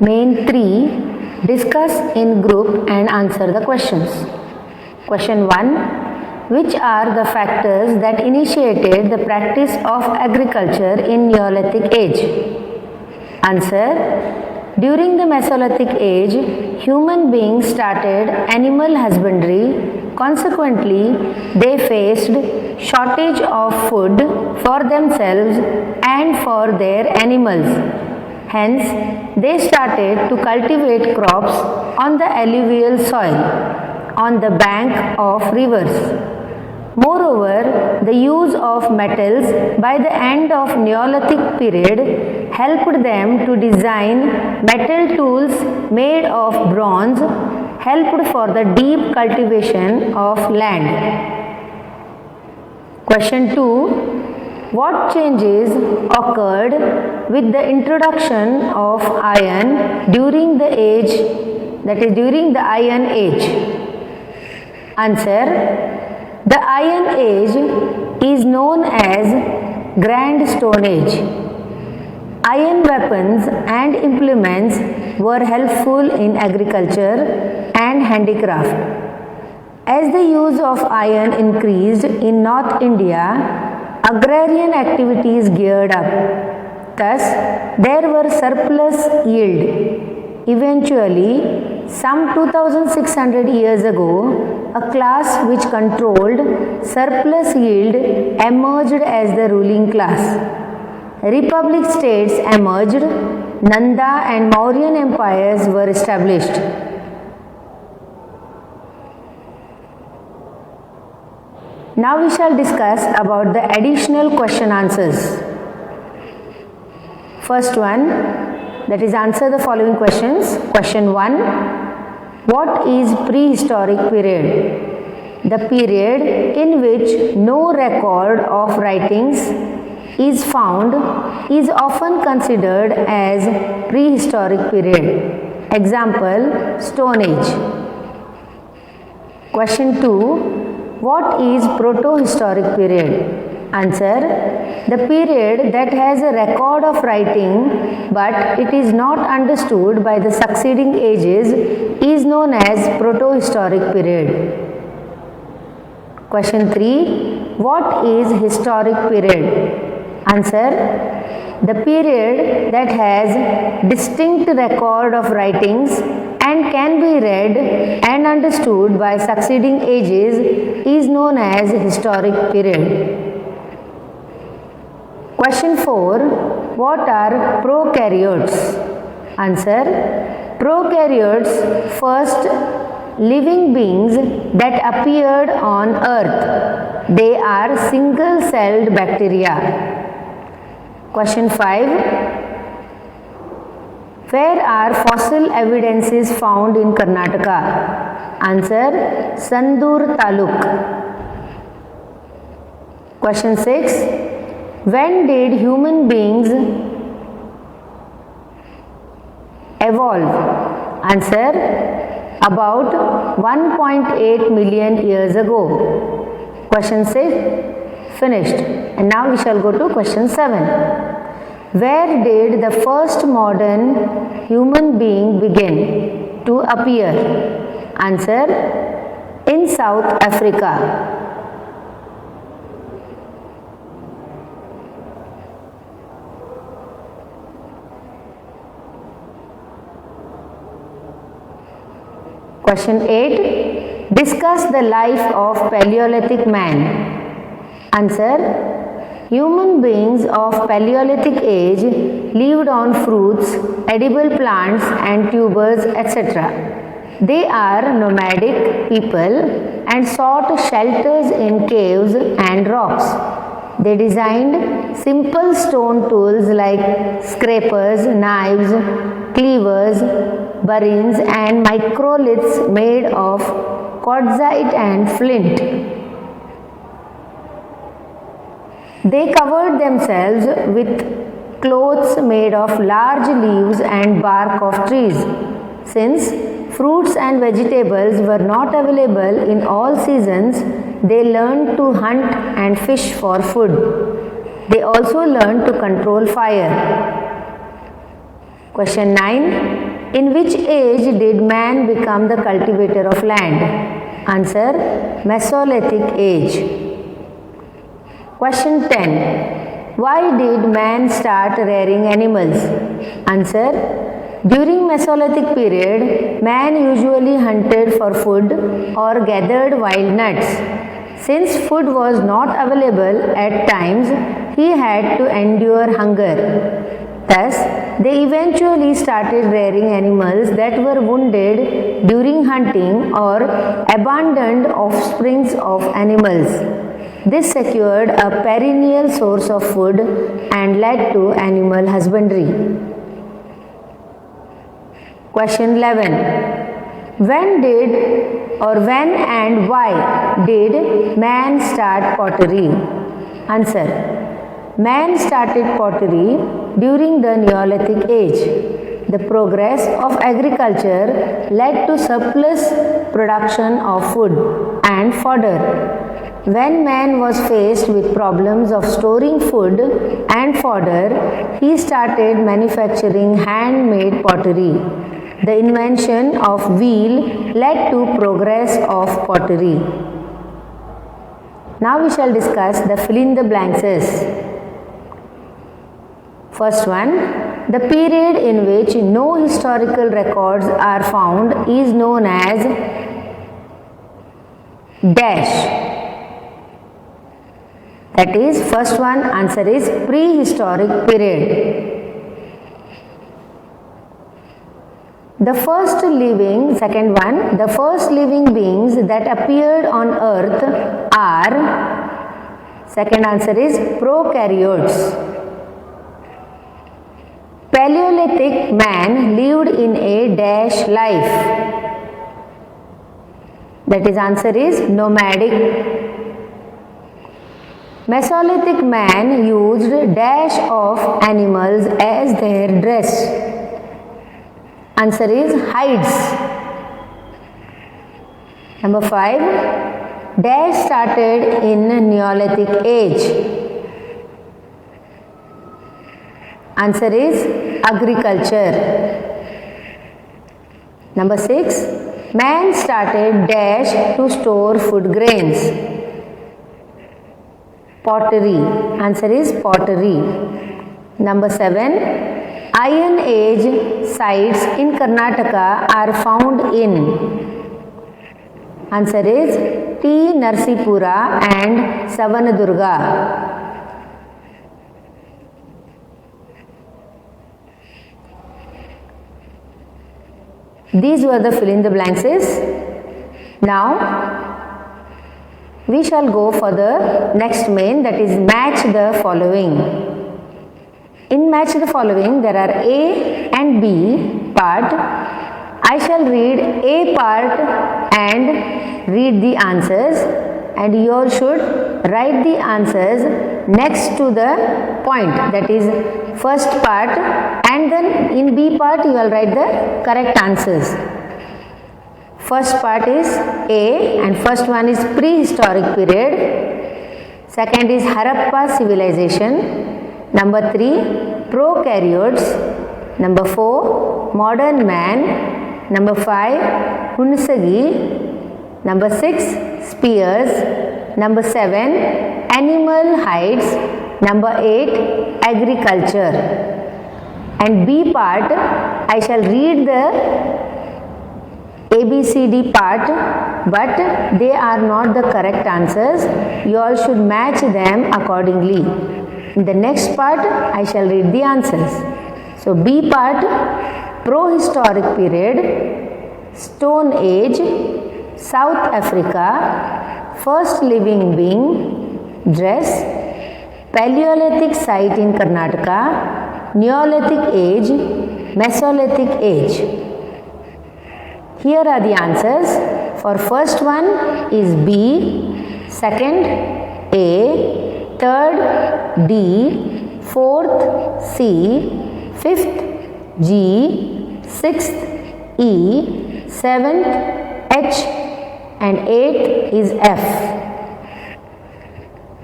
Main 3. Discuss in group and answer the questions. Question 1. Which are the factors that initiated the practice of agriculture in Neolithic age? Answer. During the Mesolithic age, human beings started animal husbandry. Consequently, they faced shortage of food for themselves and for their animals. Hence, they started to cultivate crops on the alluvial soil, on the bank of rivers. Moreover, the use of metals by the end of Neolithic period helped them to design metal tools made of bronze, helped for the deep cultivation of land. Question 2. What changes occurred with the introduction of iron during the Iron Age? Answer. The Iron Age is known as Grand Stone Age. Iron weapons and implements were helpful in agriculture and handicraft. As the use of iron increased in North India, agrarian activities geared up. Thus, there were surplus yield. Eventually, some 2600 years ago, a class which controlled surplus yield emerged as the ruling class. Republic states emerged, Nanda and Mauryan empires were established. Now we shall discuss about the additional question answers. First one, that is answer the following questions. Question 1. What is prehistoric period? The period in which no record of writings is found is often considered as prehistoric period. Example, Stone Age. Question 2. What is protohistoric period? Answer. The period that has a record of writing but it is not understood by the succeeding ages is known as protohistoric period. Question 3. What is historic period? Answer. The period that has distinct record of writings and can be read and understood by succeeding ages is known as historic period. Question 4. What are prokaryotes? Answer. Prokaryotes, first living beings that appeared on earth. They are single-celled bacteria. Question 5. Where are fossil evidences found in Karnataka? Answer. Sandur Taluk. Question 6. When did human beings evolve? Answer. About 1.8 million years ago. Question 6 finished. And now we shall go to question 7. Where did the first modern human being begin to appear? Answer. In South Africa. Question 8. Discuss the life of Paleolithic man. Answer. Human beings of Paleolithic age lived on fruits, edible plants and tubers, etc. They are nomadic people and sought shelters in caves and rocks. They designed simple stone tools like scrapers, knives, cleavers, burins and microliths made of quartzite and flint. They covered themselves with clothes made of large leaves and bark of trees. Since fruits and vegetables were not available in all seasons, they learned to hunt and fish for food. They also learned to control fire. Question 9. In which age did man become the cultivator of land? Answer: Mesolithic age. Question 10. Why did man start rearing animals? Answer: during Mesolithic period, man usually hunted for food or gathered wild nuts. Since food was not available at times, he had to endure hunger. Thus, they eventually started rearing animals that were wounded during hunting or abandoned offsprings of animals. This secured a perennial source of food and led to animal husbandry. Question 11. When and why did man start pottery? Answer: man started pottery during the Neolithic age. The progress of agriculture led to surplus production of food and fodder. When man was faced with problems of storing food and fodder, he started manufacturing handmade pottery. The invention of wheel led to progress of pottery. Now we shall discuss the fill in the blanks. First one, the period in which no historical records are found is known as dash. That is, first one answer is prehistoric period. The first living beings that appeared on earth are, second answer is prokaryotes. Paleolithic man lived in a dash life. That is, answer is nomadic. Mesolithic man used dash of animals as their dress. Answer is hides. Number 5. Dash started in Neolithic age. Answer is agriculture. Number 6. Man started dash to store food grains. Pottery. Answer is pottery. Number 7. Iron Age sites in Karnataka are found in. Answer is T. Narsipura and Savanadurga. These were the fill in the blanks. Now we shall go for the next main, that is match the following. In match the following, there are A and B part. I shall read A part and read the answers, and you all should write the answers next to the point, that is first part, and then in B part you will write the correct answers. First part is A, and first one is prehistoric period. Second is Harappa civilization. Number 3, prokaryotes. Number 4, modern man. Number 5, Hunsagi. Number 6, spears. Number 7, animal hides. Number 8, agriculture. And B part, I shall read the ABCD part, but they are not the correct answers. You all should match them accordingly. In the next part, I shall read the answers. So, B part, prehistoric period, Stone Age, South Africa, first living being, dress, Paleolithic site in Karnataka, Neolithic age, Mesolithic age. Here are the answers. For first one is B, second A, third D, fourth C, fifth G, sixth E, seventh H, and eighth is F.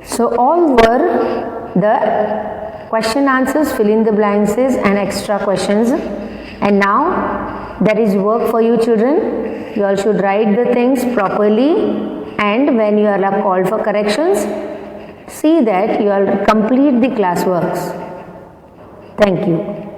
So all were the question answers, fill in the blanks and extra questions. And now There is work for you children. You all should write the things properly, and when you all are called for corrections, see that you all complete the classworks. Thank you.